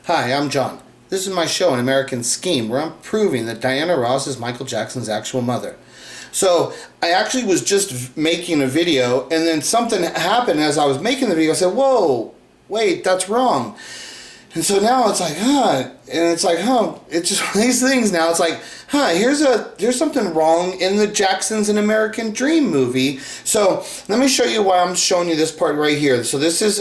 Hi, I'm John. This is my show, An American Scheme, where I'm proving that Diana Ross is Michael Jackson's actual mother. So, I actually was just making a video, and then something happened as I was making the video. I said, whoa, wait, that's wrong. And so now it's like, and it's like, it's just one of these things now. It's like, here's something wrong in the Jacksons An American Dream movie. So, let me show you why I'm showing you this part right here. So this is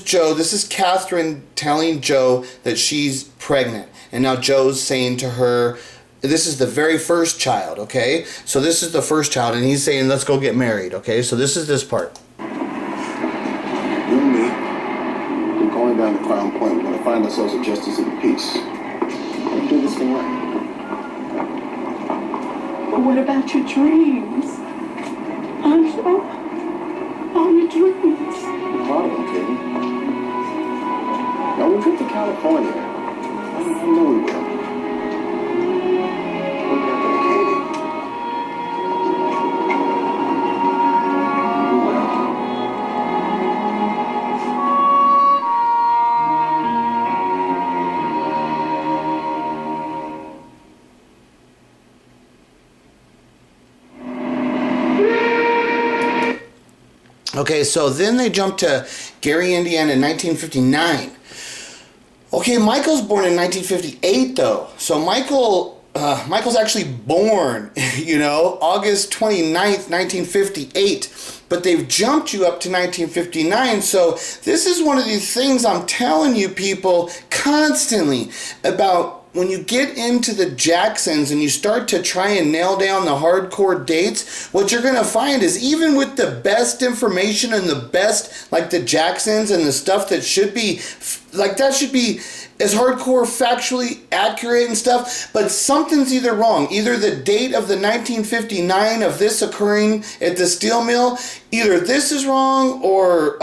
Joe. This is Catherine telling Joe that she's pregnant. And now Joe's saying to her, this is the very first child, okay? So this is the first child, and he's saying, let's go get married, okay? So this is this part. You and me, we're going down to Crown Point. We're going to find ourselves a justice of the peace. We're going to do this thing right. But what about your dreams? Angelo? All your dreams? You're part of them, Katie. Now, we'll trip to California. I know we will. Okay, so then they jump to Gary, Indiana in 1959. Okay, Michael's born in 1958 though. So Michael's actually born, August 29th, 1958. But they've jumped you up to 1959. So this is one of these things I'm telling you people constantly about. When you get into the Jacksons and you start to try and nail down the hardcore dates, what you're going to find is even with the best information and the best, like the Jacksons and the stuff that should be, like that should be as hardcore, factually accurate and stuff, but something's either wrong. Either the date of the 1959 of this occurring at the steel mill, either this is wrong or,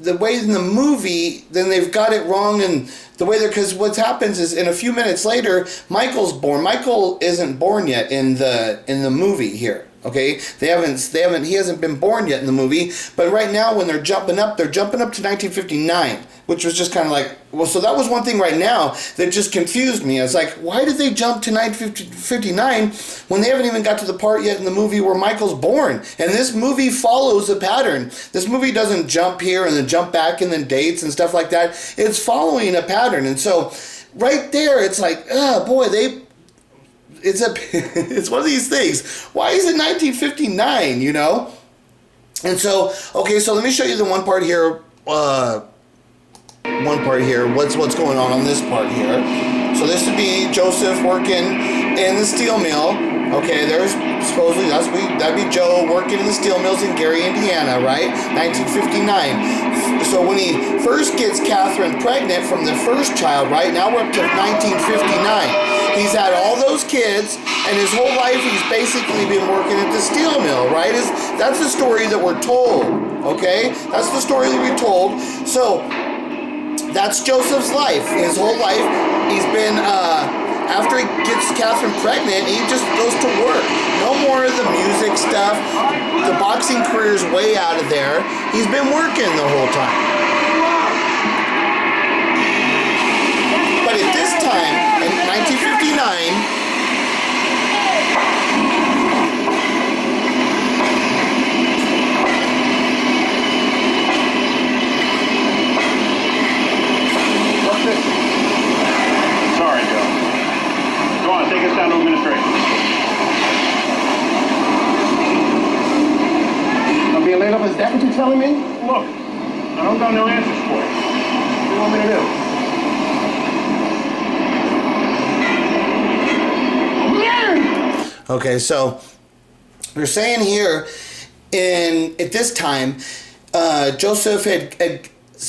the way in the movie, then they've got it wrong, and the way because what happens is in a few minutes later, Michael's born. Michael isn't born yet in the movie here. Okay, he hasn't been born yet in the movie. But right now, when they're jumping up to 1959, which was just kind of like, well, so that was one thing right now that just confused me. I was like, why did they jump to 1959 when they haven't even got to the part yet in the movie where Michael's born? And this movie follows a pattern. This movie doesn't jump here and then jump back and then dates and stuff like that. It's following a pattern. And so right there, it's like, it's one of these things. Why is it 1959, And so, okay, so let me show you the one part here. What's going on this part here. So this would be Joseph working in the steel mill. Okay, there's supposedly that'd be Joe working in the steel mills in Gary, Indiana, right? 1959. So when he first gets Catherine pregnant from the first child, right? Now we're up to 1959. He's had all those kids, and his whole life he's basically been working at the steel mill, right? That's the story that we're told, okay? That's the story that we're told. So that's Joseph's life. His whole life, he's been, after he gets Catherine pregnant, he just goes to work. No more of the music stuff. The boxing career's way out of there. He's been working the whole time. But at this time, in 1959, Sorry, Joe. Go on, take us down to administration. I'm being laid up. Is that what you're telling me? Look, I don't got no answers for you. What do you want me to do? okay, so we're saying here, at this time, Joseph had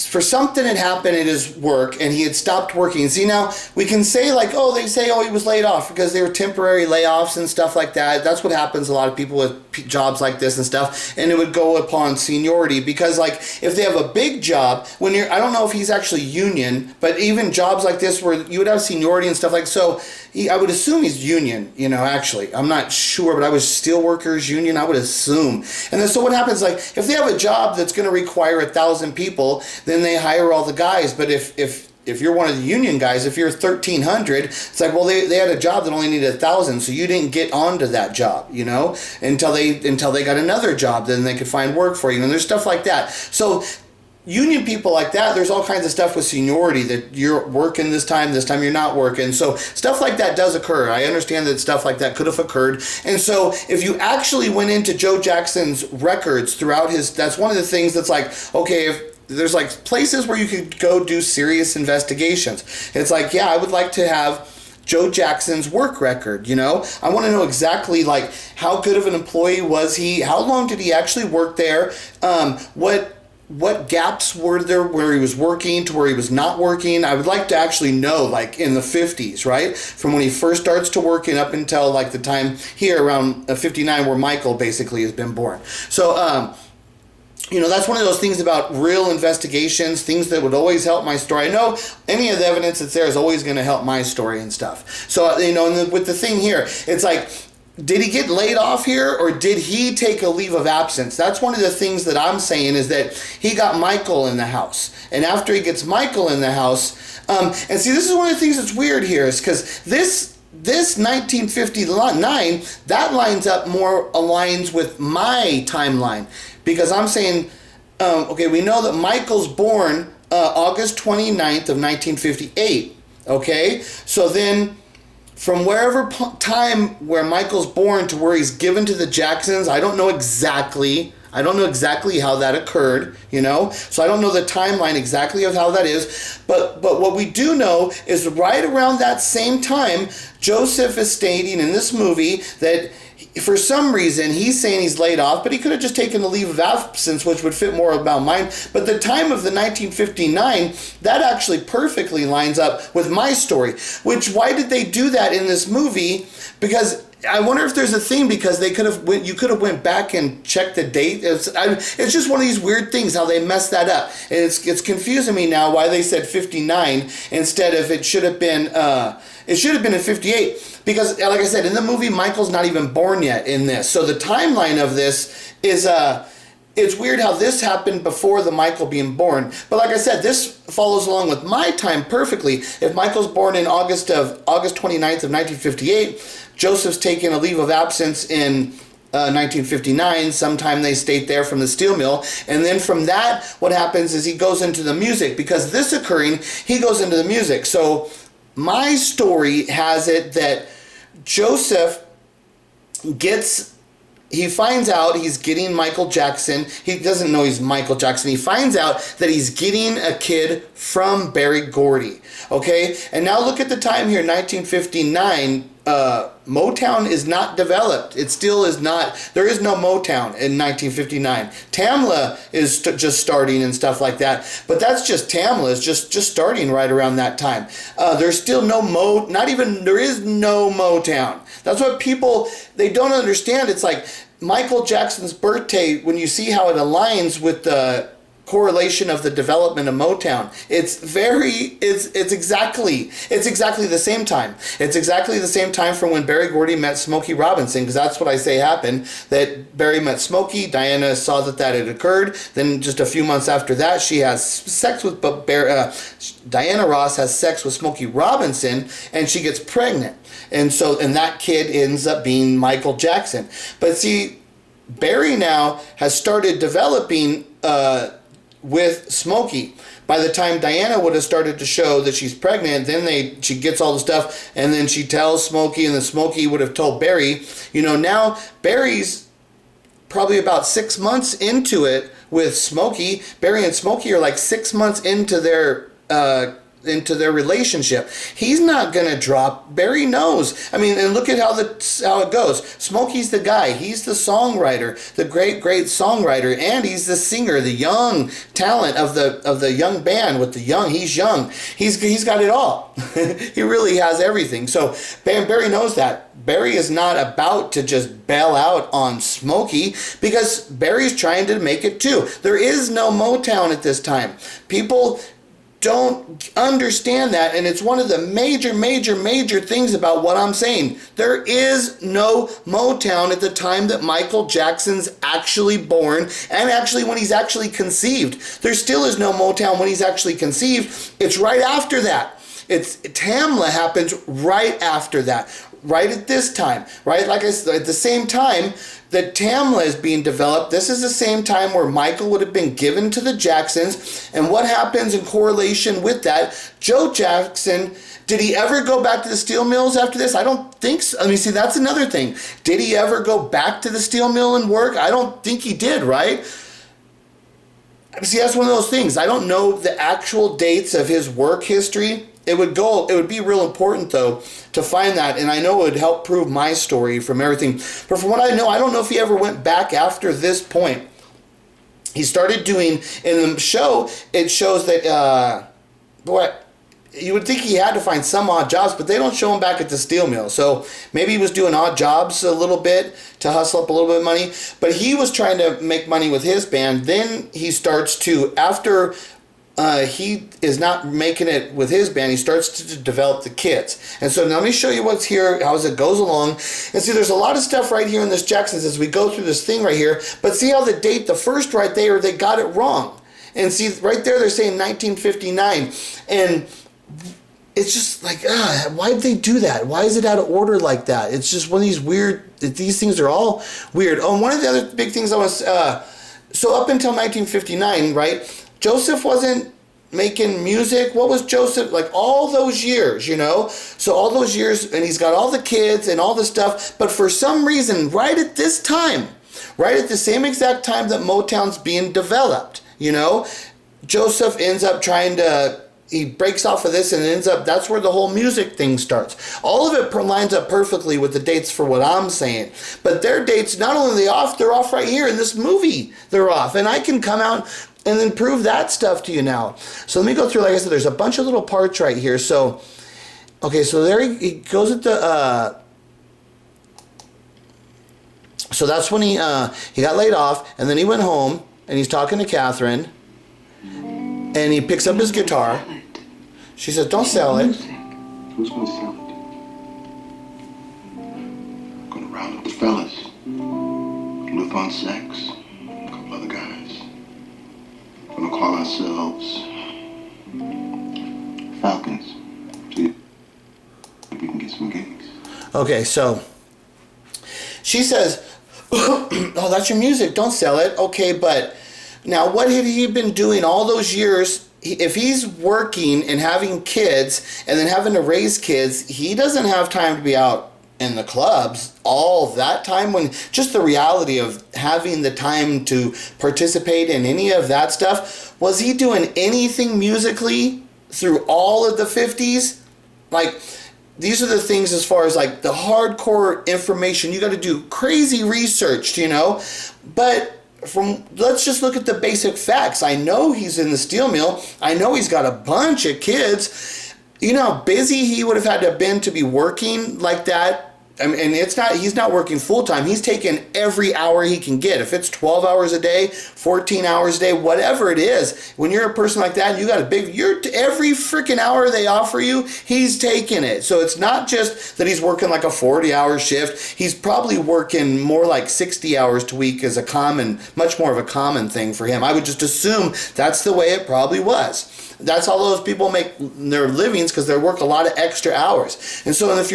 for something had happened at his work, and he had stopped working. See, now we can say he was laid off because they were temporary layoffs and stuff like that. That's what happens. A lot of people with jobs like this and stuff, and it would go upon seniority because, like, if they have a big job, I don't know if he's actually union, but even jobs like this where you would have seniority and stuff like so. I would assume he's union, actually. I'm not sure, but I was steelworkers union, I would assume. And then so what happens, like, if they have a job that's going to require 1,000 people, then they hire all the guys. But if you're one of the union guys, if you're 1,300, it's like, well, they had a job that only needed 1,000, so you didn't get onto that job, you know, until they got another job, then they could find work for you. And there's stuff like that. So union people like that, there's all kinds of stuff with seniority, that you're working this time you're not working. So stuff like that does occur. I understand that stuff like that could have occurred. And so if you actually went into Joe Jackson's records throughout that's one of the things that's like, okay, if there's like places where you could go do serious investigations. It's like, yeah, I would like to have Joe Jackson's work record, you know? I want to know exactly like how good of an employee was he? How long did he actually work there? What gaps were there where he was working to where he was not working? I would like to actually know, like in the 50s, right? From when he first starts to working up until like the time here around 59 where Michael basically has been born. So, you know, that's one of those things about real investigations, things that would always help my story. I know any of the evidence that's there is always going to help my story and stuff. So, you know, and with the thing here, it's like, did he get laid off here, or did he take a leave of absence? That's one of the things that I'm saying, is that he got Michael in the house. And after he gets Michael in the house, and see, this is one of the things that's weird here, is because this 1959, that aligns with my timeline. Because I'm saying, okay, we know that Michael's born August 29th of 1958, okay? So then, from wherever time where Michael's born to where he's given to the Jacksons, I don't know exactly how that occurred, you know? So I don't know the timeline exactly of how that is. But what we do know is right around that same time, Joseph is stating in this movie that for some reason, he's saying he's laid off, but he could have just taken a leave of absence, which would fit more about mine. But the time of the 1959, that actually perfectly lines up with my story. Why did they do that in this movie? Because I wonder if there's a thing, because you could have went back and checked the date. It's just one of these weird things how they messed that up. And it's confusing me now why they said 59 instead of it should have been in 58. Because, like I said, in the movie, Michael's not even born yet in this. So the timeline of this is, it's weird how this happened before the Michael being born. But like I said, this follows along with my time perfectly. If Michael's born in August 29th of 1958, Joseph's taking a leave of absence in 1959, sometime they state there from the steel mill. And then from that, what happens is he goes into the music. Because this occurring, he goes into the music. So my story has it that Joseph he finds out he's getting Michael Jackson. He doesn't know he's Michael Jackson. He finds out that he's getting a kid from Berry Gordy. Okay? And now look at the time here, 1959. Motown is not developed. It still is not. There is no Motown in 1959. Tamla is just starting and stuff like that. But that's just Tamla is just starting right around that time. There's still there is no Motown. That's what people, they don't understand. It's like Michael Jackson's birthday, when you see how it aligns with the correlation of the development of Motown, it's exactly the same time. It's exactly the same time from when Berry Gordy met Smokey Robinson, because that's what I say happened, that Berry met Smokey, Diana saw that had occurred, then just a few months after that, she has sex with, Diana Ross has sex with Smokey Robinson, and she gets pregnant. And that kid ends up being Michael Jackson. But see, Berry now has started developing with Smokey. By the time Diana would have started to show that she's pregnant, then she gets all the stuff, and then she tells Smokey, and then Smokey would have told Berry. You know, now Berry's probably about 6 months into it with Smokey. Berry and Smokey are like 6 months into their relationship. He's not gonna drop. Berry knows. I mean, and look at how it goes. Smokey's the guy. He's the songwriter, the great songwriter, and he's the singer, the young talent of the young band with the young. He's young. He's got it all. He really has everything. So Berry knows that. Berry is not about to just bail out on Smokey, because Berry's trying to make it too. There is no Motown at this time. People don't understand that, and it's one of the major things about what I'm saying. There is no Motown at the time that Michael Jackson's actually born, and actually when he's actually conceived. There still is no Motown when he's actually conceived. It's right after that. Tamla happens right after that, right at this time, right? Like I said, at the same time that Tamla is being developed, this is the same time where Michael would have been given to the Jacksons. And what happens in correlation with that? Joe Jackson, did he ever go back to the steel mills after this? I don't think so. I mean, see, that's another thing. Did he ever go back to the steel mill and work? I don't think he did, right? See, that's one of those things. I don't know the actual dates of his work history. It would be real important, though, to find that, and I know it would help prove my story from everything. But from what I know, I don't know if he ever went back after this point. He started doing, in the show, it shows that, you would think he had to find some odd jobs, but they don't show him back at the steel mill. So maybe he was doing odd jobs a little bit to hustle up a little bit of money. But he was trying to make money with his band. Then he starts to, after he is not making it with his band, he starts to develop the kids. And so now let me show you what's here, how it goes along. And see, there's a lot of stuff right here in this Jacksons as we go through this thing right here. But see how the date, the first right there, they got it wrong. And see, right there, they're saying 1959. And it's just like, why did they do that? Why is it out of order like that? It's just one of these weird, these things are all weird. Oh, and one of the other big things I was, so up until 1959, right, Joseph wasn't making music. What was Joseph, like all those years, you know? So all those years, and he's got all the kids and all the stuff, but for some reason, right at this time, right at the same exact time that Motown's being developed, you know, Joseph ends up he breaks off of this and ends up, that's where the whole music thing starts. All of it lines up perfectly with the dates for what I'm saying. But their dates, not only are they're off right here in this movie, they're off. And I can come out and then prove that stuff to you now. So let me go through, like I said, there's a bunch of little parts right here. So, okay, so there he goes at the, so that's when he got laid off, and then he went home, and he's talking to Catherine, and he picks up his guitar. She says, don't sell it. Who's going to sell it? I'm going to round up the fellas. Look on Sex, a couple other guys. We're going to call ourselves Falcons. See if we can get some gigs. Okay, so she says, oh, that's your music. Don't sell it. Okay, but now what had he been doing all those years? If he's working and having kids and then having to raise kids, he doesn't have time to be out in the clubs all that time, when just the reality of having the time to participate in any of that stuff. Was he doing anything musically through all of the 50s? Like, these are the things as far as like the hardcore information. You got to do crazy research, you know, but let's just look at the basic facts. I know he's in the steel mill. I know he's got a bunch of kids. You know how busy he would have had to have been to be working like that. I mean, and he's not working full time. He's taking every hour he can get. If it's 12 hours a day, 14 hours a day, whatever it is, when you're a person like that, and you got every freaking hour they offer you, he's taking it. So it's not just that he's working like a 40-hour shift. He's probably working more like 60 hours a week as much more of a common thing for him. I would just assume that's the way it probably was. That's how those people make their livings, because they work a lot of extra hours. And so if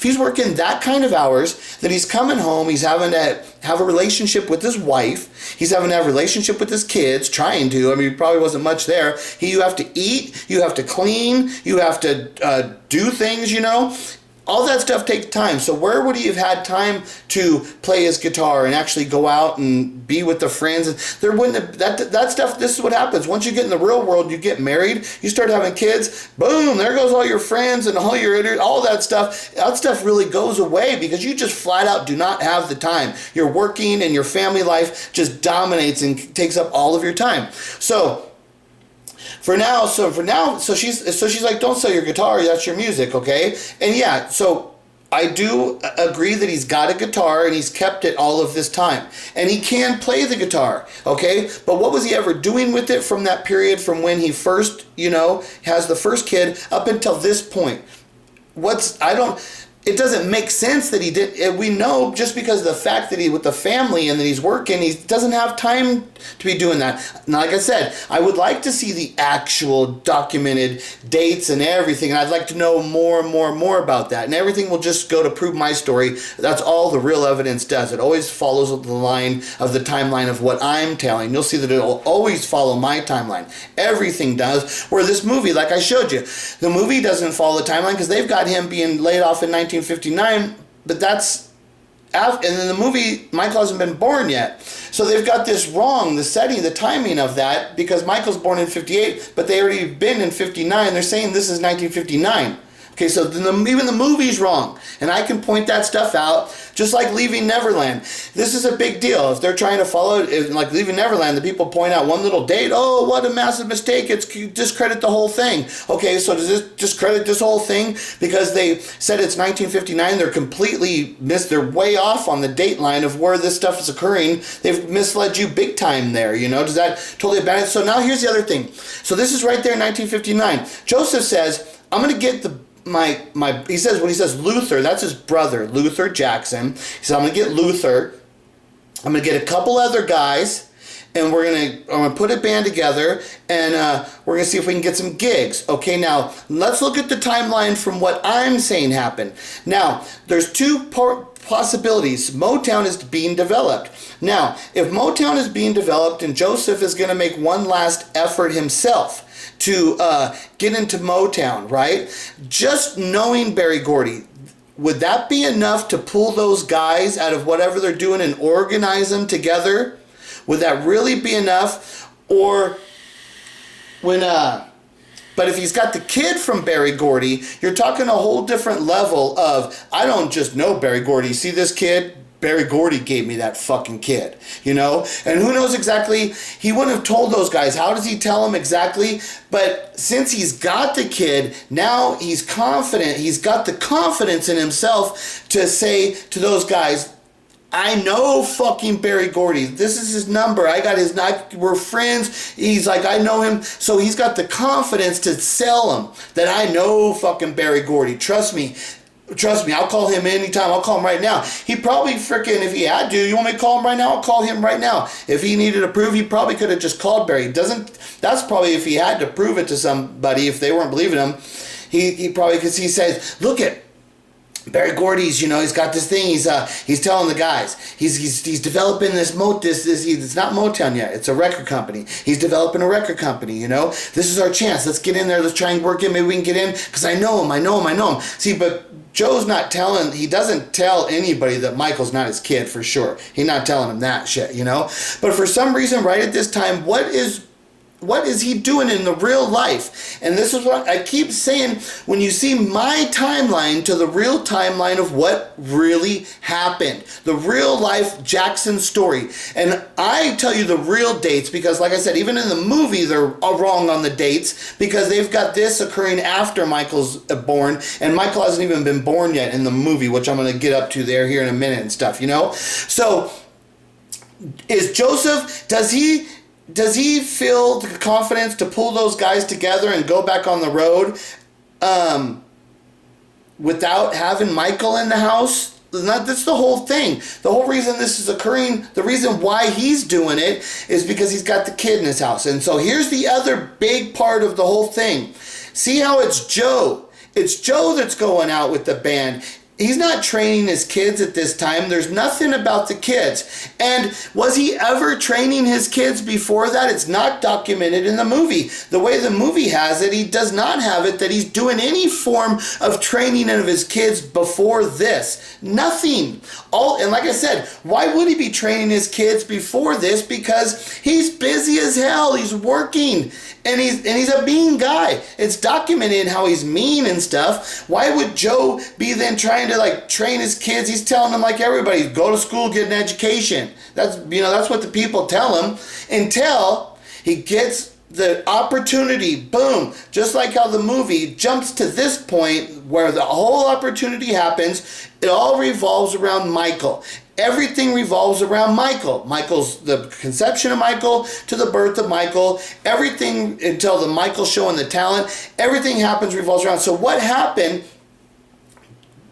he's working that kind of hours, then he's coming home, he's having to have a relationship with his wife, he's having to have a relationship with his kids, trying to. I mean, probably wasn't much there. You have to eat, you have to clean, you have to do things, you know. All that stuff takes time. So where would he have had time to play his guitar and actually go out and be with the friends? And there wouldn't have, that stuff. This is what happens once you get in the real world. You get married, you start having kids. Boom! There goes all your friends and all that stuff. That stuff really goes away because you just flat out do not have the time. You're working, and your family life just dominates and takes up all of your time. So she's like, don't sell your guitar, that's your music, okay? And yeah, so I do agree that he's got a guitar and he's kept it all of this time. And he can play the guitar, okay? But what was he ever doing with it from that period from when he first, has the first kid up until this point? It doesn't make sense that he did. We know just because of the fact that he with the family and that he's working, he doesn't have time to be doing that. Now, like I said, I would like to see the actual documented dates and everything, and I'd like to know more and more and more about that. And everything will just go to prove my story. That's all the real evidence does. It always follows the line of the timeline of what I'm telling. You'll see that it'll always follow my timeline. Everything does. Where this movie, like I showed you, the movie doesn't follow the timeline because they've got him being laid off in 1959, but that's and in the movie, Michael hasn't been born yet. So they've got this wrong, the setting, the timing of that, because Michael's born in 58, but they already been in 59. They're saying this is 1959. Okay, so even the movie's wrong. And I can point that stuff out, just like Leaving Neverland. This is a big deal. If they're trying to follow it, like Leaving Neverland, the people point out one little date. Oh, what a massive mistake. It's discredit the whole thing. Okay, so does this discredit this whole thing? Because they said it's 1959, they're completely they're way off on the date line of where this stuff is occurring. They've misled you big time there, Does that totally abandon it? So now here's the other thing. So this is right there in 1959. Joseph says, I'm going to get he says, when he says Luther, that's his brother, Luther Jackson. He said, I'm going to get Luther. I'm going to get a couple other guys, and I'm going to put a band together, and we're going to see if we can get some gigs. Okay, now, let's look at the timeline from what I'm saying happened. Now, there's two possibilities. Motown is being developed. Now, if Motown is being developed and Joseph is going to make one last effort himself to get into Motown, right? Just knowing Berry Gordy, would that be enough to pull those guys out of whatever they're doing and organize them together? Would that really be enough? Or but if he's got the kid from Berry Gordy, you're talking a whole different level of, I don't just know Berry Gordy. See this kid? Berry Gordy gave me that fucking kid, And who knows exactly, he wouldn't have told those guys. How does he tell them exactly? But since he's got the kid, now he's confident. He's got the confidence in himself to say to those guys, I know fucking Berry Gordy. This is his number. We're friends. He's like, I know him. So he's got the confidence to sell him that I know fucking Berry Gordy. Trust me, I'll call him anytime. I'll call him right now. He probably freaking, if he had to, you want me to call him right now? I'll call him right now. If he needed to prove, he probably could have just called Berry. That's probably if he had to prove it to somebody, if they weren't believing him. He probably, because he says, look at Berry Gordy's, he's got this thing. He's telling the guys. He's developing this it's not Motown yet. It's a record company. He's developing a record company. This is our chance. Let's get in there. Let's try and work it. Maybe we can get in because I know him. See, but Joe's not telling. He doesn't tell anybody that Michael's not his kid for sure. He's not telling him that shit. But for some reason, right at this time, what is he doing in the real life? And this is what I keep saying, when you see my timeline to the real timeline of what really happened, the real life Jackson story. And I tell you the real dates because, like I said, even in the movie, they're wrong on the dates because they've got this occurring after Michael's born, and Michael hasn't even been born yet in the movie, which I'm going to get up to here in a minute and stuff, So, is Joseph, does he feel the confidence to pull those guys together and go back on the road without having Michael in the house? That's the whole thing. The whole reason this is occurring, the reason why he's doing it is because he's got the kid in his house. And so here's the other big part of the whole thing. See how it's Joe. It's Joe that's going out with the band. He's not training his kids at this time. There's nothing about the kids. And was he ever training his kids before that? It's not documented in the movie. The way the movie has it, he does not have it that he's doing any form of training of his kids before this. Nothing. And like I said, why would he be training his kids before this? Because he's busy as hell. He's working. And he's a mean guy. It's documented how he's mean and stuff. Why would Joe be then trying to train his kids? He's telling them like everybody, go to school, get an education. That's what the people tell him until he gets the opportunity, boom, just like how the movie jumps to this point where the whole opportunity happens, it all revolves around Michael. Everything revolves around Michael. The conception of Michael to the birth of Michael, everything until the Michael show and the talent, everything revolves around. So what happened?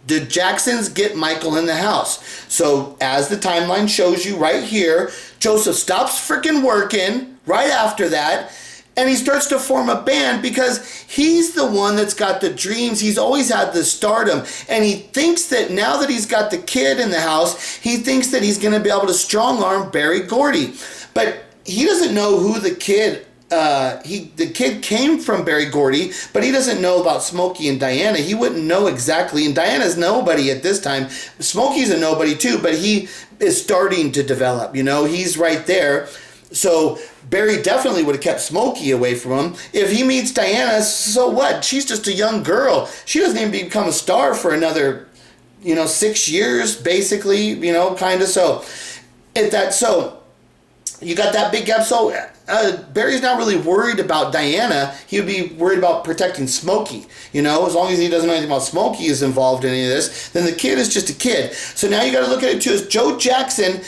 The Jacksons get Michael in the house. So as the timeline shows you right here, Joseph stops freaking working right after that, and he starts to form a band because he's the one that's got the dreams. He's always had the stardom. And he thinks that now that he's got the kid in the house, he thinks that he's going to be able to strong arm Berry Gordy. But he doesn't know who the kid the kid came from Berry Gordy, but he doesn't know about Smokey and Diana. He wouldn't know exactly. And Diana's nobody at this time. Smokey's a nobody too, but he is starting to develop. He's right there. So Berry definitely would have kept Smokey away from him. If he meets Diana, so what? She's just a young girl. She doesn't even become a star for another, 6 years, basically, kind of. So, you got that big gap. So Berry's not really worried about Diana. He would be worried about protecting Smokey. As long as he doesn't know anything about Smokey is involved in any of this, then the kid is just a kid. So now you got to look at it too as Joe Jackson.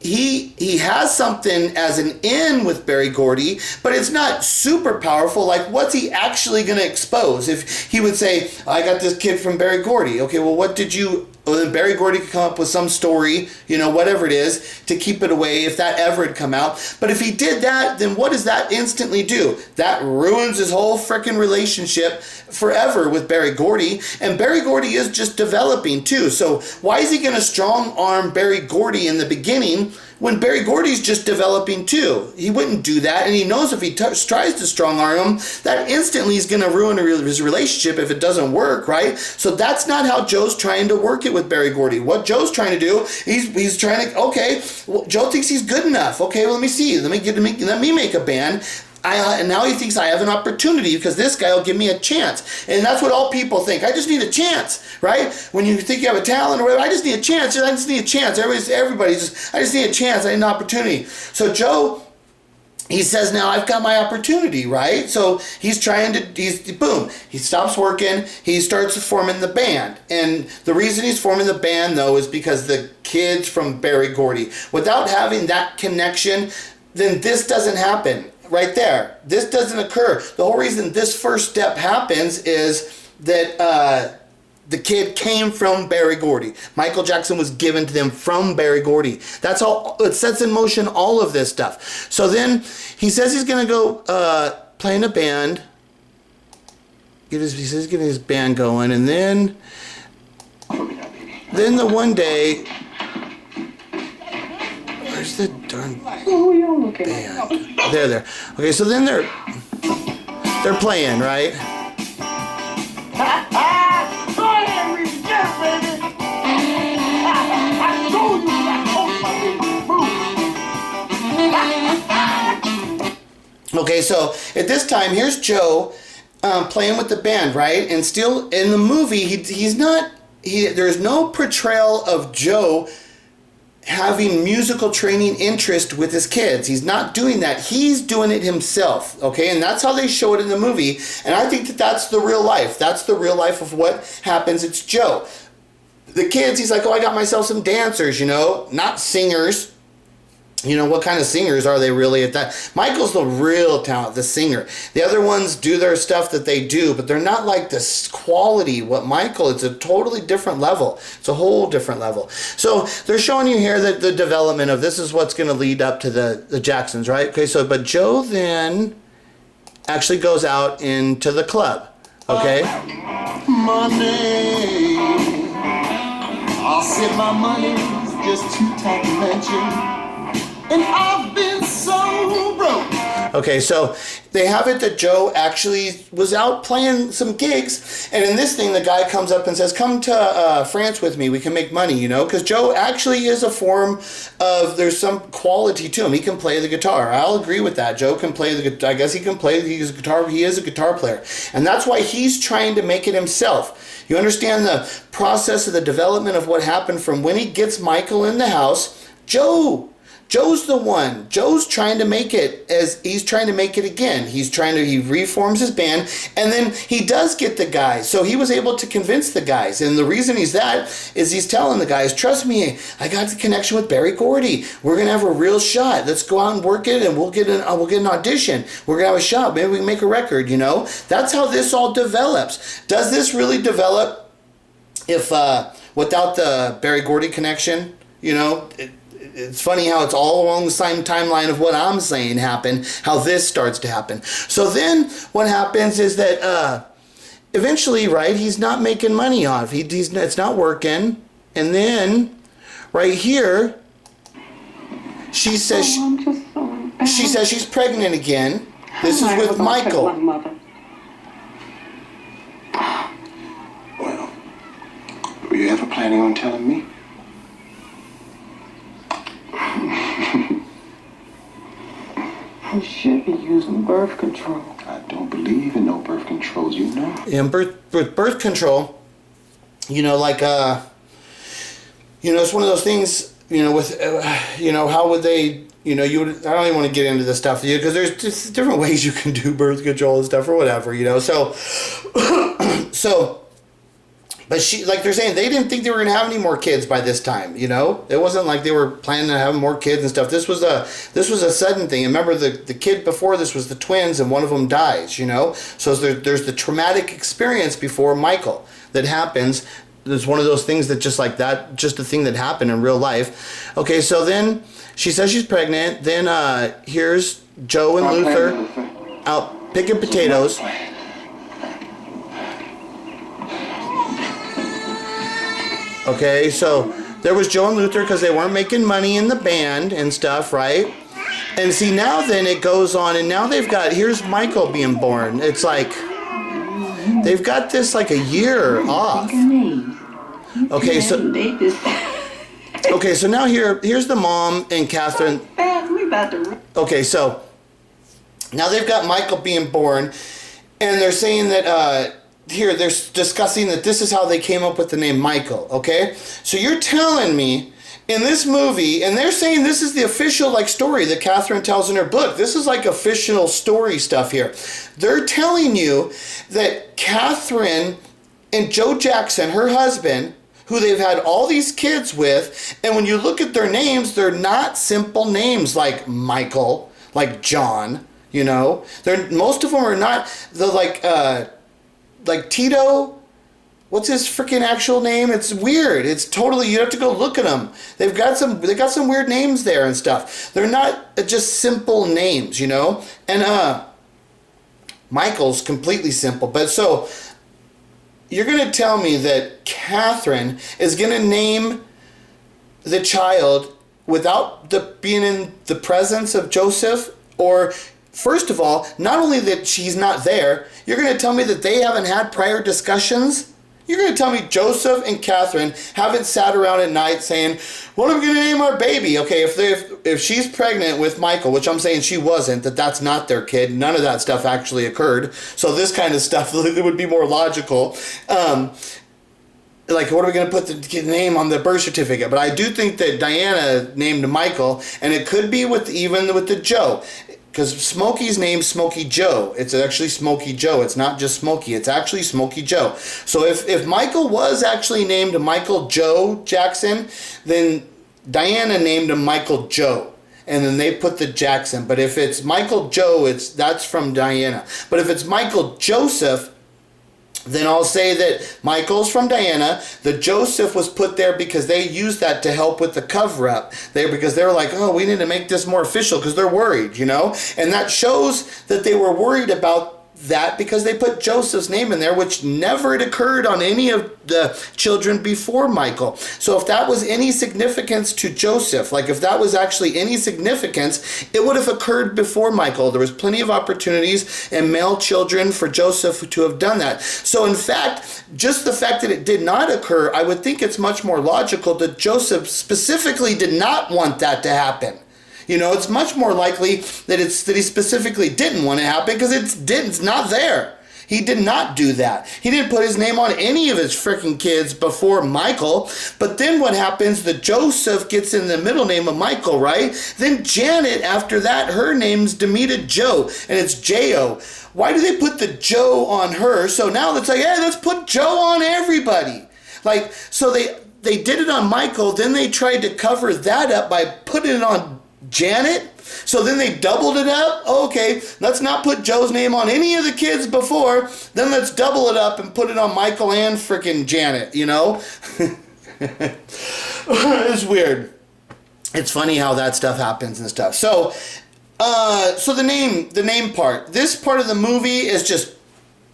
He has something as an in with Berry Gordy, but it's not super powerful. Like, what's he actually going to expose? If he would say, I got this kid from Berry Gordy. Okay, well, what did you... Well, then Berry Gordy could come up with some story, whatever it is, to keep it away if that ever had come out. But if he did that, then what does that instantly do? That ruins his whole frickin' relationship forever with Berry Gordy. And Berry Gordy is just developing too. So why is he going to strong arm Berry Gordy in the beginning when Berry Gordy's just developing too? He wouldn't do that, and he knows if he tries to strong arm him, that instantly is going to ruin his relationship if it doesn't work, right? So that's not how Joe's trying to work it with Berry Gordy. What Joe's trying to do, he's trying to, okay, well, Joe thinks he's good enough. Okay, well, let me see. Let me make a band. And now he thinks I have an opportunity because this guy will give me a chance. And that's what all people think. I just need a chance, right? When you think you have a talent or whatever, I just need a chance. I just need a chance. Everybody's just, I just need a chance. I need an opportunity. So Joe, he says, now I've got my opportunity, right? So he stops working. He starts forming the band. And the reason he's forming the band, though, is because the kids from Berry Gordy. Without having that connection, then this doesn't happen. Right there. This doesn't occur. The whole reason this first step happens is that the kid came from Berry Gordy. Michael Jackson was given to them from Berry Gordy. That's all. It sets in motion all of this stuff. So then he says he's going to go play in a band. He says he's getting his band going. And then the one day... Where's the darn band? There. Okay, so then they're playing, right? Okay, so at this time, here's Joe playing with the band, right? And still in the movie, there's no portrayal of Joe having musical training interest with his kids. He's not doing that. He's doing it himself, okay? And that's how they show it in the movie. And I think that that's the real life. That's the real life of what happens. It's Joe. The kids, he's like, I got myself some dancers, not singers. What kind of singers are they really at that? Michael's the real talent, the singer. The other ones do their stuff that they do, but they're not like this quality. What Michael, it's a totally different level. It's a whole different level. So they're showing you here that the development of this is what's going to lead up to the Jacksons, right? Okay, so, but Joe then actually goes out into the club, okay? Money. I said my money's just too tight to mention. And I've been so broke. Okay, so they have it that Joe actually was out playing some gigs, and in this thing, the guy comes up and says, come to France with me, we can make money, because Joe actually is a form of, there's some quality to him. He can play the guitar. I'll agree with that. Joe can play the guitar. I guess he can play, he is a guitar player. And that's why he's trying to make it himself. You understand the process of the development of what happened from when he gets Michael in the house. Joe Joe's the one. Joe's trying to make it he's trying to make it again. He reforms his band, and then he does get the guys. So he was able to convince the guys. And the reason he's telling the guys, trust me, I got the connection with Berry Gordy. We're going to have a real shot. Let's go out and work it, and we'll get an audition. We're going to have a shot. Maybe we can make a record, you know? That's how this all develops. Does this really develop if without the Berry Gordy connection? You know, it's funny how it's all along the same timeline of what I'm saying happened, how this starts to happen. So then what happens is that eventually, right, he's not making money off. It's not working. And then right here, she says she's pregnant again. This is with Michael. Well, were you ever planning on telling me? You should be using birth control. I don't believe in no birth controls, you know. And birth control, you know, like you know, it's one of those things, you know, with you know, how would they, you know, I don't even want to get into this stuff, because there's just different ways you can do birth control and stuff or whatever, you know. So but like they're saying, they didn't think they were going to have any more kids by this time, you know? It wasn't like they were planning on having more kids and stuff. This was a sudden thing. And remember, the kid before this was the twins, and one of them dies, you know? So there's the traumatic experience before Michael that happens. There's one of those things that just like that, just a thing that happened in real life. Okay, so then she says she's pregnant. Then here's Joe and Luther out picking potatoes. Okay, so there was Joe and Luther because they weren't making money in the band and stuff, right? And see, now then it goes on, and now here's Michael being born. It's like, they've got this like a year off. Okay, so now here's the mom and Catherine. Okay, so now they've got Michael being born, and they're saying that here they're discussing that this is how they came up with the name Michael. Okay, so you're telling me in this movie, and they're saying this is the official like story that Catherine tells in her book. This is like official story stuff here. They're telling you that Catherine and Joe Jackson, her husband, who they've had all these kids with, and when you look at their names, they're not simple names like Michael, like John, you know. Most of them are not the like Tito. What's his freaking actual name? It's weird. It's totally, you have to go look at them. They got some weird names there and stuff. They're not just simple names, you know. And Michael's completely simple. But so you're going to tell me that Catherine is going to name the child without being in the presence of Joseph? Or first of all, not only that she's not there, you're going to tell me that they haven't had prior discussions? You're going to tell me Joseph and Catherine haven't sat around at night saying, what are we going to name our baby? Okay, if she's pregnant with Michael, which I'm saying she wasn't, that's not their kid. None of that stuff actually occurred. So this kind of stuff would be more logical. Like, what are we going to put the kid name on the birth certificate? But I do think that Diana named Michael, and it could be even with the Joe. Because Smokey's name's Smokey Joe. It's actually Smokey Joe. It's not just Smokey. It's actually Smokey Joe. So if Michael was actually named Michael Joe Jackson, then Diana named him Michael Joe. And then they put the Jackson. But if it's Michael Joe, that's from Diana. But if it's Michael Joseph, then I'll say that Michael's from Diana. The Joseph was put there because they used that to help with the cover-up. Because they were like, oh, we need to make this more official because they're worried, you know? And that shows that they were worried about that because they put Joseph's name in there, which never had occurred on any of the children before Michael. So if that was any significance to Joseph, like if that was actually any significance, it would have occurred before Michael. There was plenty of opportunities and male children for Joseph to have done that. So in fact, just the fact that it did not occur, I would think it's much more logical that Joseph specifically did not want that to happen. You know, it's much more likely that he specifically didn't want it to happen because it's not there. He did not do that. He didn't put his name on any of his freaking kids before Michael. But then what happens, the Joseph gets in the middle name of Michael, right? Then Janet, after that, her name's Demita Joe, and it's J-O. Why do they put the Joe on her? So now it's like, hey, let's put Joe on everybody. Like, so they did it on Michael, then they tried to cover that up by putting it on Janet. So then they doubled it up. Okay, let's not put Joe's name on any of the kids before. Then let's double it up and put it on Michael and frickin' Janet, you know? It's weird. It's funny how that stuff happens and stuff. So the name part. This part of the movie is just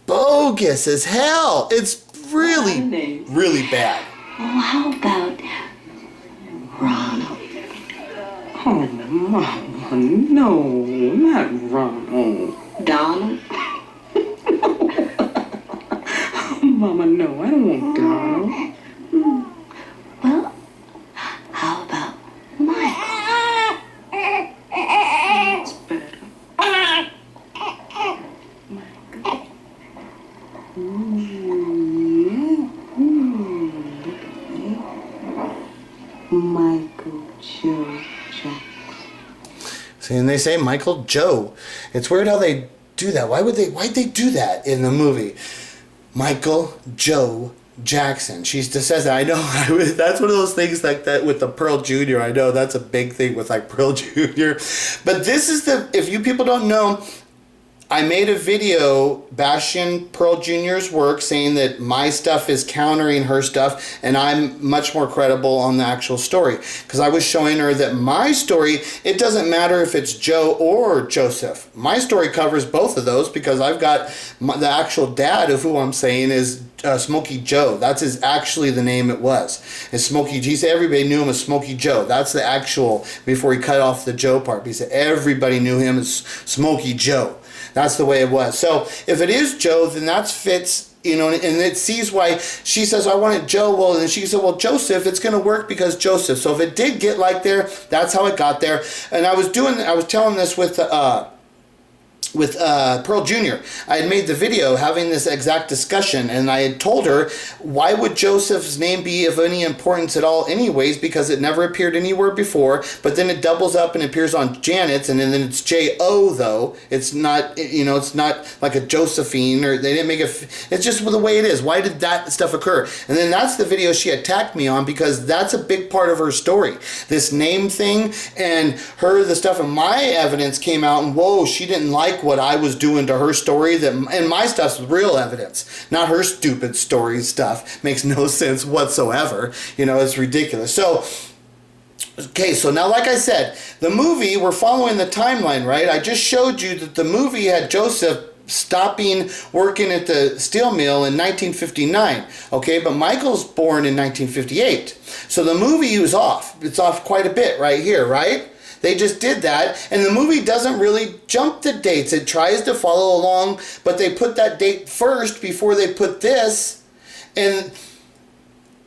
bogus as hell. It's really, really bad. Oh, how about Ronald? Oh, Mama, no, not Ronald. Donald? Mama, no, I don't want Donald. Well, how about Mike? It's better. Michael Joe Jackson. See, and they say Michael Joe. It's weird how they do that. Why'd they do that in the movie? Michael Joe Jackson. She just says that. I know. That's one of those things like that with the Pearl Jr. I know that's a big thing with like Pearl Jr. But this is if you people don't know, I made a video bashing Pearl Jr.'s work, saying that my stuff is countering her stuff and I'm much more credible on the actual story. Because I was showing her that my story, it doesn't matter if it's Joe or Joseph. My story covers both of those because I've got the actual dad of who I'm saying is Smokey Joe. That's actually the name it was. It's Smokey. He said everybody knew him as Smokey Joe. That's the actual, before he cut off the Joe part. He said everybody knew him as Smokey Joe. That's the way it was. So if it is Joe, then that fits, you know, and it sees why she says, I want it Joe. Well, then she said, well, Joseph, it's going to work because Joseph. So if it did get like there, that's how it got there. And I was telling this with Pearl Jr. I had made the video having this exact discussion, and I had told her, why would Joseph's name be of any importance at all anyways, because it never appeared anywhere before, but then it doubles up and appears on Janet's, and then it's J-O though. It's not, you know, it's not like a Josephine, or they didn't make it's just the way it is. Why did that stuff occur? And then that's the video she attacked me on, because that's a big part of her story. This name thing, and the stuff in my evidence came out, and whoa, she didn't like what I was doing to her story, and my stuff's real evidence, not her stupid story stuff. Makes no sense whatsoever. You know, it's ridiculous. So, okay, so now like I said, the movie, we're following the timeline, right? I just showed you that the movie had Joseph stopping working at the steel mill in 1959. Okay, but Michael's born in 1958. So the movie was off. It's off quite a bit right here, right? They just did that, and the movie doesn't really jump the dates. It tries to follow along, but they put that date first before they put this, and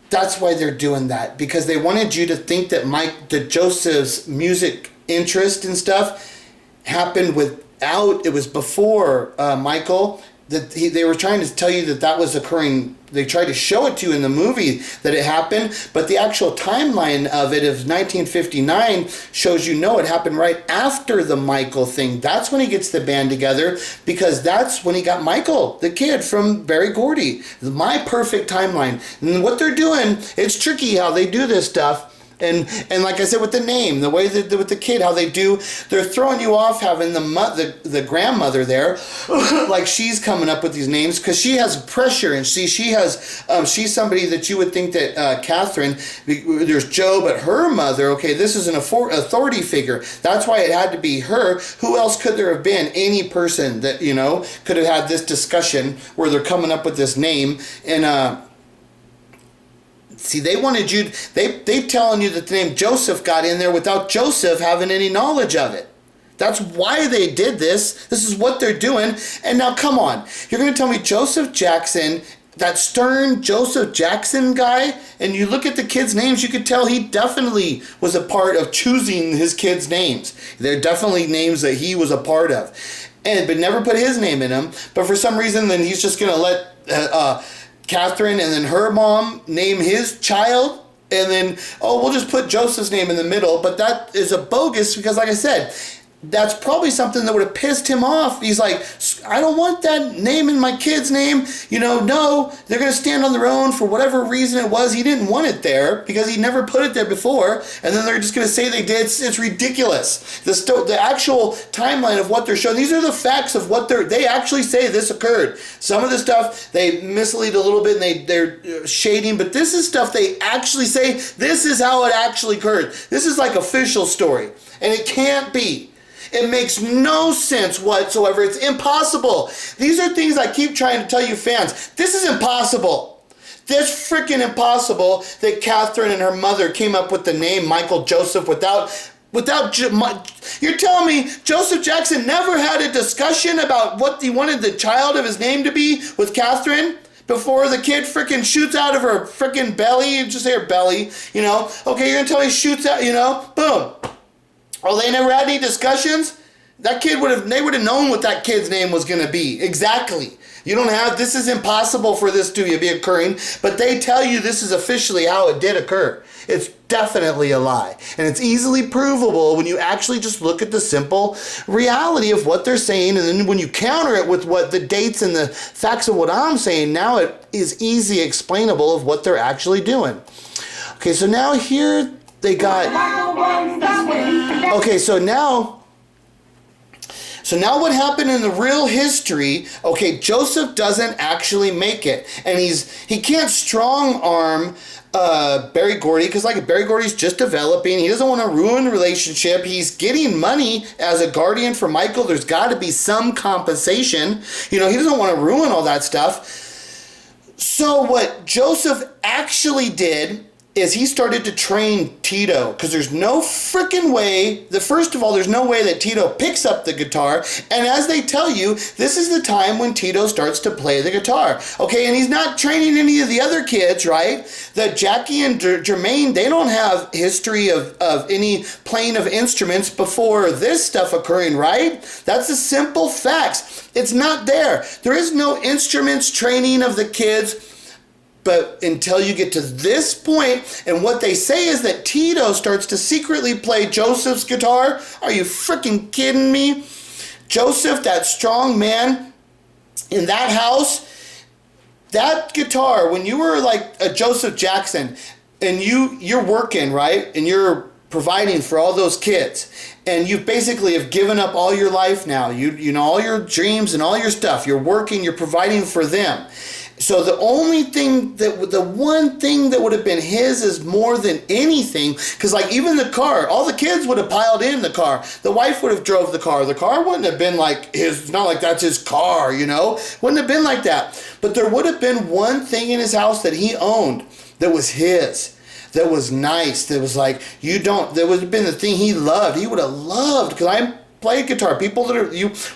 that's why they're doing that, because they wanted you to think that Joseph's music interest and stuff happened it was before Michael, that they were trying to tell you that was occurring. They tried to show it to you in the movie that it happened, but the actual timeline of it of 1959 shows you no, it happened right after the Michael thing. That's when he gets the band together, because that's when he got Michael, the kid from Berry Gordy. My perfect timeline. And what they're doing, it's tricky how they do this stuff. And like I said with the name, the way that with the kid, how they're throwing you off having the grandmother there, like she's coming up with these names because she has pressure, and she's somebody that you would think that Catherine, there's Joe, but her mother, okay, this is an authority figure. That's why it had to be her. Who else could there have been? Any person that, you know, could have had this discussion where they're coming up with this name. And see, they wanted you, they telling you that the name Joseph got in there without Joseph having any knowledge of it. That's why they did this. This is what they're doing. And now, come on. You're going to tell me Joseph Jackson, that stern Joseph Jackson guy, and you look at the kids' names, you could tell he definitely was a part of choosing his kids' names. They're definitely names that he was a part of. but never put his name in them. But for some reason, then he's just going to let Catherine and then her mom name his child. And then, we'll just put Joseph's name in the middle. But that is a bogus because, like I said, that's probably something that would have pissed him off. He's like, I don't want that name in my kid's name. No, they're going to stand on their own for whatever reason it was. He didn't want it there because he never put it there before. And then they're just going to say they did. It's ridiculous. The actual timeline of what they're showing, these are the facts of what they actually say this occurred. Some of the stuff they mislead a little bit and they're shading, but this is stuff they actually say this is how it actually occurred. This is like official story. And it can't be. It makes no sense whatsoever. It's impossible. These are things I keep trying to tell you fans. This is impossible. This freaking impossible that Catherine and her mother came up with the name Michael Joseph without. You're telling me Joseph Jackson never had a discussion about what he wanted the child of his name to be with Catherine? Before the kid freaking shoots out of her freaking belly, just say her belly, Okay, you're going to tell me shoots out, boom. They never had any discussions? They would have known what that kid's name was going to be. Exactly. This is impossible for this to be occurring, but they tell you this is officially how it did occur. It's definitely a lie. And it's easily provable when you actually just look at the simple reality of what they're saying, and then when you counter it with what the dates and the facts of what I'm saying, now it is easy explainable of what they're actually doing. Okay, so now here they got... Okay, so now what happened in the real history, Joseph doesn't actually make it. And he can't strong arm Berry Gordy because Berry Gordy's just developing. He doesn't want to ruin the relationship. He's getting money as a guardian for Michael. There's got to be some compensation. He doesn't want to ruin all that stuff. So what Joseph actually did is he started to train Tito, because there's no freaking way, first of all, there's no way that Tito picks up the guitar, and as they tell you, this is the time when Tito starts to play the guitar, and he's not training any of the other kids, right? That Jackie and Jermaine, they don't have history of any playing of instruments before this stuff occurring, right? That's the simple facts. It's not there. There is no instruments training of the kids. But until you get to this point, and what they say is that Tito starts to secretly play Joseph's guitar. Are you freaking kidding me? Joseph, that strong man in that house, that guitar, when you were like a Joseph Jackson, and you're working, right? And you're providing for all those kids, and you basically have given up all your life now. You know all your dreams and all your stuff. You're working, you're providing for them. So the one thing that would have been his is more than anything, because even the car, all the kids would have piled in the car. The wife would have drove the car. The car wouldn't have been like his, it's not like that's his car, Wouldn't have been like that. But there would have been one thing in his house that he owned that was his, that was nice, that was that would have been the thing he loved. He would have loved, because I play guitar. People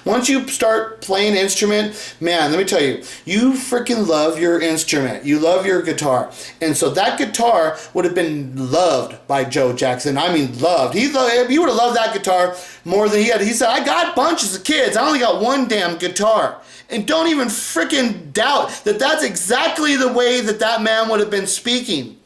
once you start playing instrument, man, let me tell you, you freaking love your instrument. You love your guitar. And so that guitar would have been loved by Joe Jackson. I mean, loved. He would have loved that guitar more than he had. He said, I got bunches of kids. I only got one damn guitar. And don't even freaking doubt that that's exactly the way that man would have been speaking.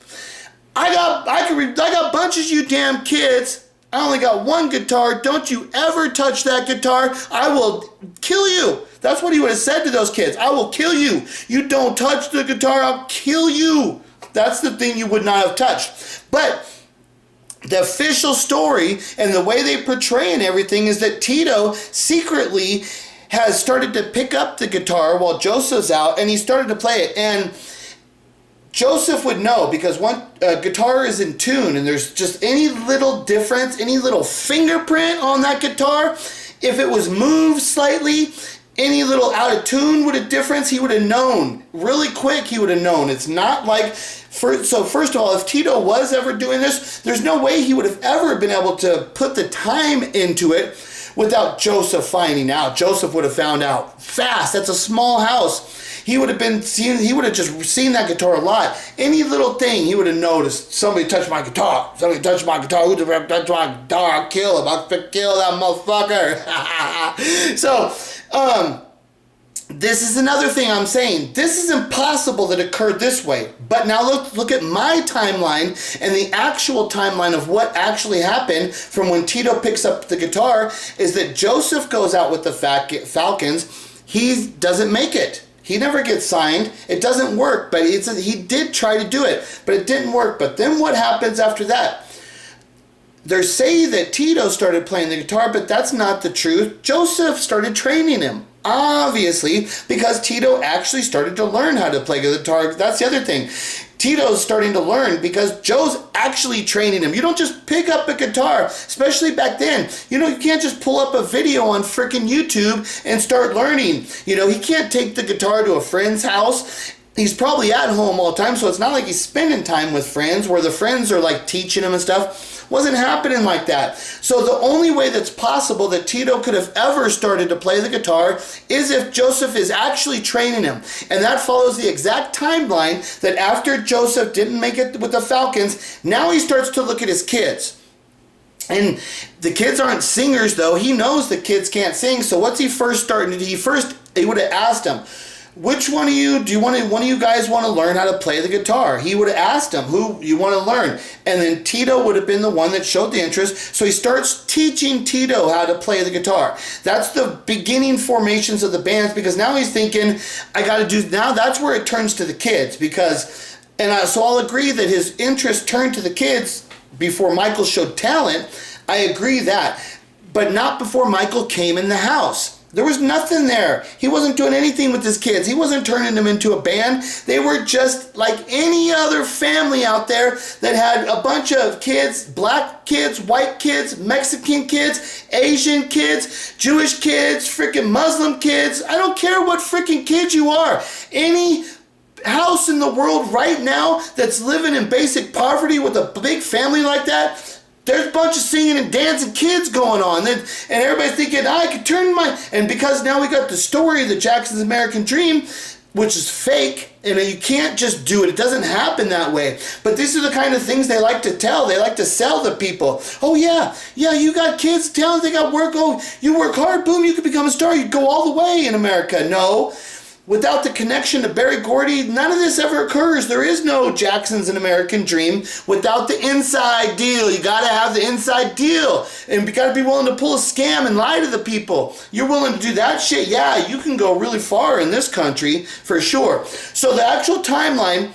I got bunches of you damn kids. I only got one guitar. Don't you ever touch that guitar. I will kill you. That's what he would have said to those kids. I will kill you. You don't touch the guitar, I'll kill you. That's the thing you would not have touched. But the official story and the way they portray and everything is that Tito secretly has started to pick up the guitar while Joseph's out, and he started to play it. And Joseph would know, because one guitar is in tune, and there's just any little difference, any little fingerprint on that guitar, if it was moved slightly, any little out of tune with a difference, he would have known. Really quick, he would have known. It's not like, so first of all, if Tito was ever doing this, there's no way he would have ever been able to put the time into it without Joseph finding out. Joseph would have found out fast. That's a small house. He would have just seen that guitar a lot. Any little thing, he would have noticed. Somebody touched my guitar. Somebody touched my guitar. Who touched my guitar? I'll kill him. I'll kill that motherfucker. So, this is another thing I'm saying. This is impossible that occurred this way. But now look at my timeline and the actual timeline of what actually happened from when Tito picks up the guitar is that Joseph goes out with the Falcons. He doesn't make it. He never gets signed. It doesn't work, but he did try to do it, but it didn't work. But then what happens after that? They say that Tito started playing the guitar, but that's not the truth. Joseph started training him. Obviously, because Tito actually started to learn how to play guitar. That's the other thing. Tito's starting to learn because Joe's actually training him. You don't just pick up a guitar, especially back then. You can't just pull up a video on freaking YouTube and start learning. He can't take the guitar to a friend's house. He's probably at home all the time, so it's not like he's spending time with friends where the friends are like teaching him and stuff. Wasn't happening like that. So the only way that's possible that Tito could have ever started to play the guitar is if Joseph is actually training him. And that follows the exact timeline that after Joseph didn't make it with the Falcons, now he starts to look at his kids. And the kids aren't singers though. He knows the kids can't sing. So what's he first starting to do? He would have asked him, which one of you guys want to learn how to play the guitar? He would have asked him, who you want to learn? And then Tito would have been the one that showed the interest. So he starts teaching Tito how to play the guitar. That's the beginning formations of the bands, because now he's thinking, now that's where it turns to the kids. So I'll agree that his interest turned to the kids before Michael showed talent. I agree that. But not before Michael came in the house. There was nothing there. He wasn't doing anything with his kids. He wasn't turning them into a band. They were just like any other family out there that had a bunch of kids, black kids, white kids, Mexican kids, Asian kids, Jewish kids, freaking Muslim kids. I don't care what freaking kid you are. Any house in the world right now that's living in basic poverty with a big family like that, there's a bunch of singing and dancing kids going on. And everybody's thinking, I could turn and because now we got the story of the Jackson's American Dream, which is fake, and you can't just do it. It doesn't happen that way. But these are the kind of things they like to tell. They like to sell the people. Oh yeah, you got kids, talent, they got work. Oh, you work hard, boom, you could become a star. You go all the way in America. No. Without the connection to Berry Gordy, none of this ever occurs. There is no Jackson's An American Dream without the inside deal. You gotta have the inside deal. And you gotta be willing to pull a scam and lie to the people. You're willing to do that shit? Yeah, you can go really far in this country, for sure. So the actual timeline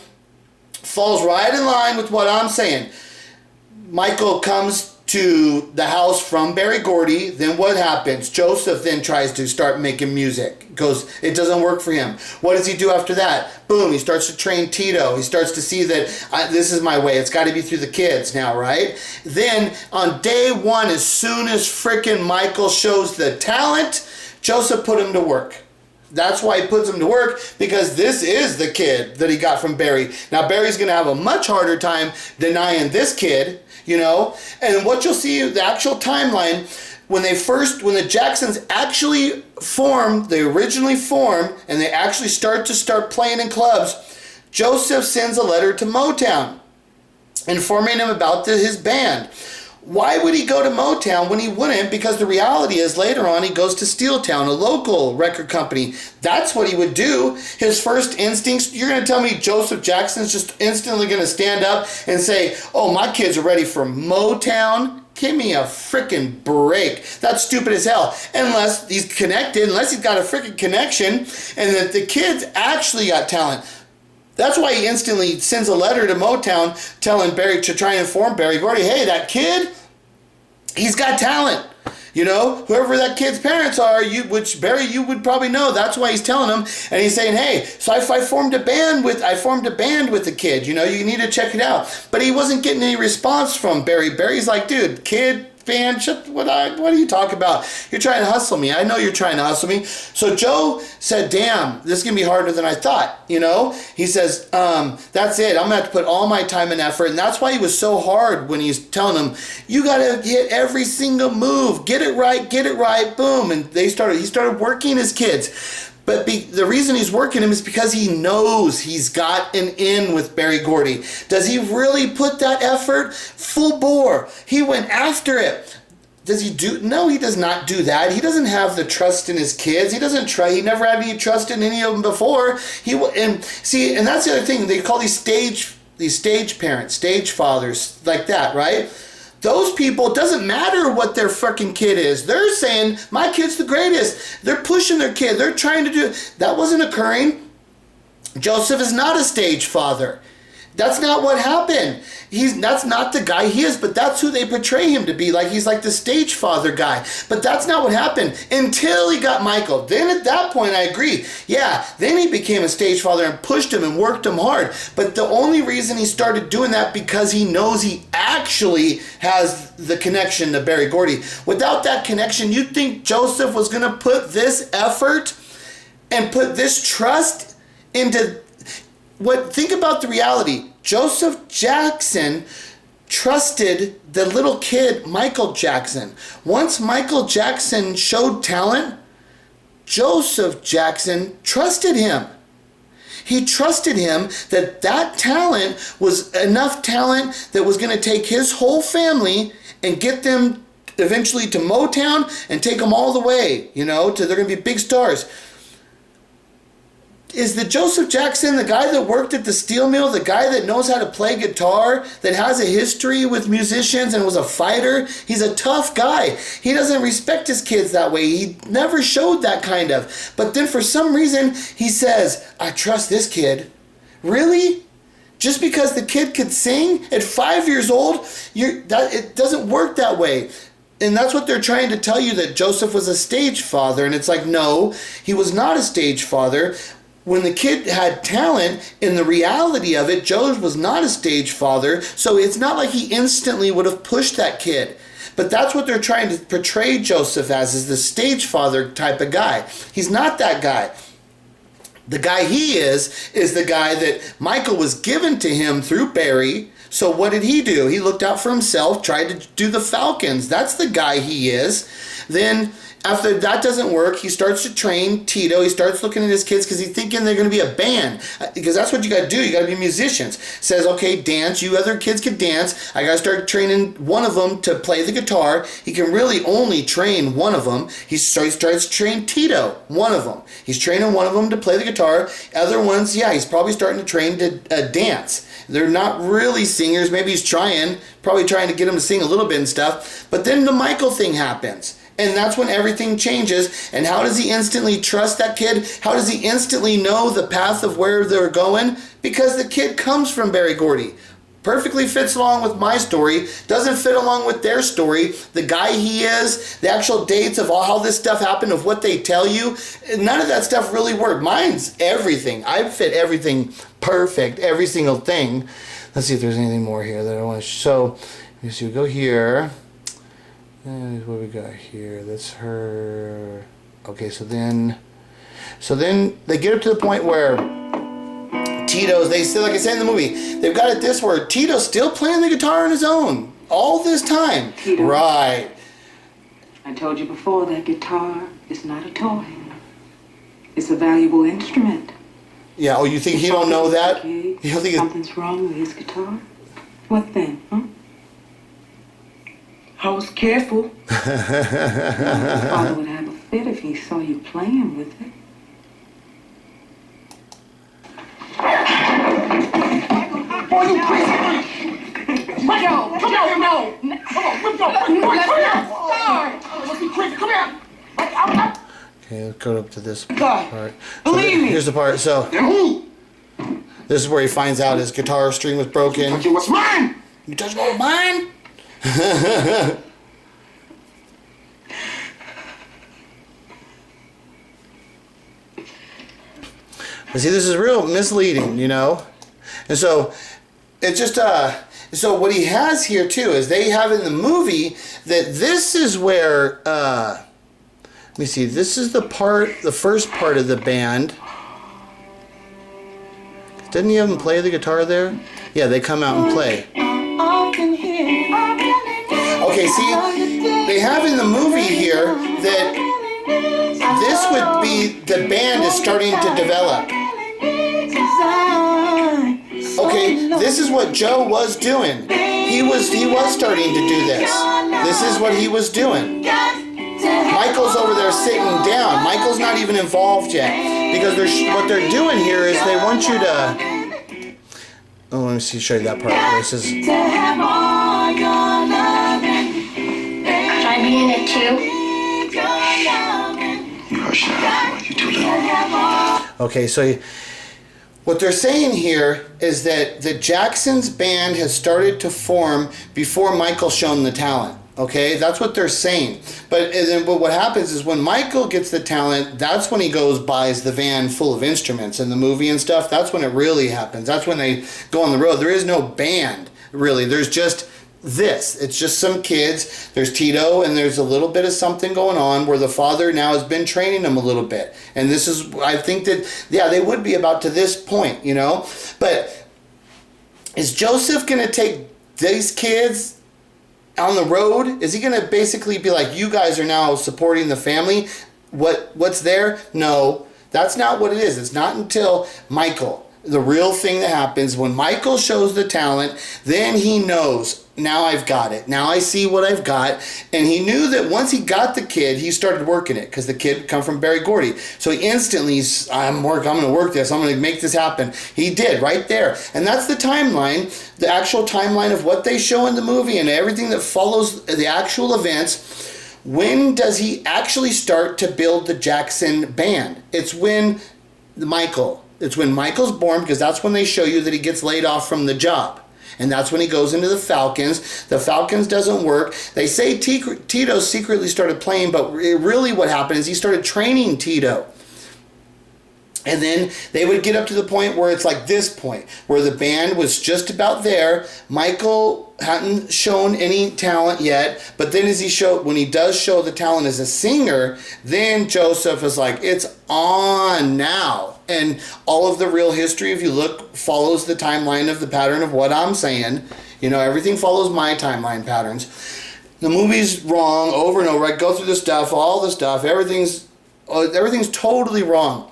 falls right in line with what I'm saying. Michael comes to the house from Berry Gordy. Then what happens? Joseph then tries to start making music. It doesn't work for him. What does he do after that? Boom, he starts to train Tito. He starts to see that this is my way. It's got to be through the kids now, right? Then on day one, as soon as frickin' Michael shows the talent, Joseph put him to work. That's why he puts him to work, because this is the kid that he got from Berry. Now Berry's going to have a much harder time denying this kid, And what you'll see, the actual timeline, when the Jacksons actually formed, they originally formed, and they actually start playing in clubs, Joseph sends a letter to Motown informing him about his band. Why would he go to Motown when he wouldn't? Because the reality is later on he goes to Steeltown, a local record company. That's what he would do. His first instincts, you're going to tell me Joseph Jackson's just instantly going to stand up and say, oh, my kids are ready for Motown? Give me a freaking break. That's stupid as hell. Unless he's connected, unless he's got a freaking connection, and that the kids actually got talent. That's why he instantly sends a letter to Motown telling Berry to try and inform Berry Gordy, hey, that kid, he's got talent. Whoever that kid's parents are, which Berry, you would probably know. That's why he's telling him, and he's saying, hey, so I formed a band with the kid. You need to check it out. But he wasn't getting any response from Berry. Berry's like, dude, kid, man, what are you talking about? You're trying to hustle me. I know you're trying to hustle me. So Joe said, damn, this is going to be harder than I thought, you know? He says, that's it. I'm going to have to put all my time and effort. And that's why he was so hard when he's telling them, you got to hit every single move. Get it right, boom. And he started working his kids. But the reason he's working him is because he knows he's got an in with Berry Gordy. Does he really put that effort? Full bore. He went after it. Does he do? No, he does not do that. He doesn't have the trust in his kids. He doesn't try. He never had any trust in any of them before. And that's the other thing. They call these stage parents, stage fathers, like that, right? Those people, it doesn't matter what their fucking kid is. They're saying, my kid's the greatest. They're pushing their kid. They're trying to do... That wasn't occurring. Joseph is not a stage father. That's not what happened. That's not the guy he is, but that's who they portray him to be. Like he's like the stage father guy. But that's not what happened until he got Michael. Then at that point, I agree. Yeah, then he became a stage father and pushed him and worked him hard. But the only reason he started doing that because he knows he actually has the connection to Berry Gordy. Without that connection, you'd think Joseph was going to put this effort and put this trust into... Think about the reality. Joseph Jackson trusted the little kid, Michael Jackson. Once Michael Jackson showed talent, Joseph Jackson trusted him. He trusted him that talent was enough talent that was going to take his whole family and get them eventually to Motown and take them all the way, they're going to be big stars. Is the Joseph Jackson the guy that worked at the steel mill, the guy that knows how to play guitar, that has a history with musicians and was a fighter? He's a tough guy. He doesn't respect his kids that way. He never showed that kind of. But then for some reason, he says, I trust this kid. Really? Just because the kid could sing at 5 years old? It doesn't work that way. And that's what they're trying to tell you, that Joseph was a stage father. And it's like, no, he was not a stage father. When the kid had talent, in the reality of it, Joe was not a stage father, so it's not like he instantly would have pushed that kid. But that's what they're trying to portray Joseph as, is the stage father type of guy. He's not that guy. The guy he is the guy that Michael was given to him through Berry. So what did he do? He looked out for himself, tried to do the Falcons. That's the guy he is. Then... after that doesn't work, he starts to train Tito. He starts looking at his kids because he's thinking they're going to be a band. Because that's what you got to do. You got to be musicians. Says, okay, dance. You other kids can dance. I got to start training one of them to play the guitar. He can really only train one of them. He starts to train Tito, one of them. He's training one of them to play the guitar. Other ones, yeah, he's probably starting to train to dance. They're not really singers. Maybe he's probably trying to get them to sing a little bit and stuff. But then the Michael thing happens. And that's when everything changes. And how does he instantly trust that kid? How does he instantly know the path of where they're going? Because the kid comes from Berry Gordy. Perfectly fits along with my story. Doesn't fit along with their story. The guy he is, the actual dates of all how this stuff happened, of what they tell you. None of that stuff really worked. Mine's everything. I fit everything perfect. Every single thing. Let's see if there's anything more here that I want to show. Let me go here. And what we got here? That's her. Okay, so then they get up to the point where Tito's, they still, like I said in the movie, they've got it this where Tito's still playing the guitar on his own all this time. Tito, right. I told you before that guitar is not a toy. It's a valuable instrument. Yeah, oh, you think he don't know that? You don't think something's wrong with his guitar? What then, huh? I was careful. Your father would have a fit if he saw you playing with it. Boy, you crazy! Let go! Come here! No! Come on, let go! Come here! Let's be crazy! Come here! Okay, let's go up to this God, part. believe me. Here's the part. So this is where he finds out his guitar string was broken. You touch what's mine! You touch what was mine? But see, this is real misleading, And so it's just So what he has here too is they have in the movie that this is where let me see, this is the first part of the band. Didn't he have them play the guitar there? Yeah, they come out and play. Okay, see, they have in the movie here that this would be, the band is starting to develop. Okay, this is what Joe was doing. He was starting to do this. This is what he was doing. Michael's over there sitting down. Michael's not even involved yet, because what they're doing here is they want you to. Oh, let me see. Show you that part. This is. Should I be in it too? Hush now, you're too little. Okay, so what they're saying here is that the Jackson's band has started to form before Michael's shown the talent. Okay, that's what they're saying. But what happens is when Michael gets the talent, that's when he buys the van full of instruments in the movie and stuff. That's when it really happens. That's when they go on the road. There is no band, really. There's just this. It's just some kids. There's Tito, and there's a little bit of something going on where the father now has been training them a little bit. And this is, I think that, yeah, they would be about to this point, you know. But is Joseph going to take these kids on the road? Is he going to basically be like, you guys are now supporting the family? What's there? No, that's not what it is. It's not until Michael, the real thing that happens, when Michael shows the talent, then he knows, now I've got it. Now I see what I've got. And he knew that once he got the kid, he started working it, because the kid come from Berry Gordy. So he instantly, I'm going to work this. I'm going to make this happen. He did right there. And that's the timeline, the actual timeline of what they show in the movie and everything that follows the actual events. When does he actually start to build the Jackson band? It's when Michael's born, because that's when they show you that he gets laid off from the job. And that's when he goes into the Falcons. The Falcons doesn't work. They say Tito secretly started playing, but really what happened is he started training Tito. And then they would get up to the point where it's like this point, where the band was just about there. Michael hadn't shown any talent yet, but then when he does show the talent as a singer, then Joseph is like, it's on now. And all of the real history, if you look, follows the timeline of the pattern of what I'm saying. You know, everything follows my timeline patterns. The movie's wrong over and over. I go through the stuff, all the stuff. Everything's totally wrong.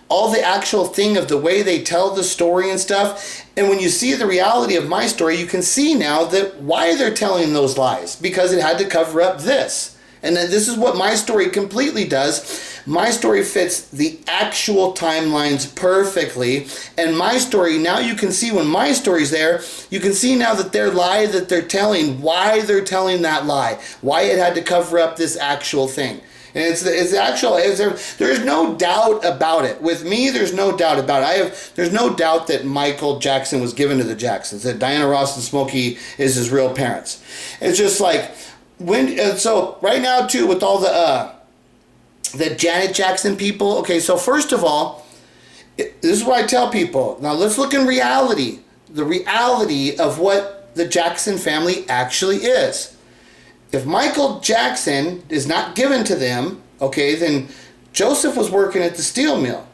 All the actual thing of the way they tell the story and stuff. And when you see the reality of my story, you can see now that why they're telling those lies. Because it had to cover up this. And then this is what my story completely does. My story fits the actual timelines perfectly. And my story, now you can see when my story's there, you can see now that their lie that they're telling, why they're telling that lie. Why it had to cover up this actual thing. And there's no doubt about it. With me, there's no doubt about it. There's no doubt that Michael Jackson was given to the Jacksons, that Diana Ross and Smokey is his real parents. It's just like, so right now too, with all the Janet Jackson people, okay, so first of all, this is what I tell people. Now let's look in reality, the reality of what the Jackson family actually is. If Michael Jackson is not given to them, okay, then Joseph was working at the steel mill.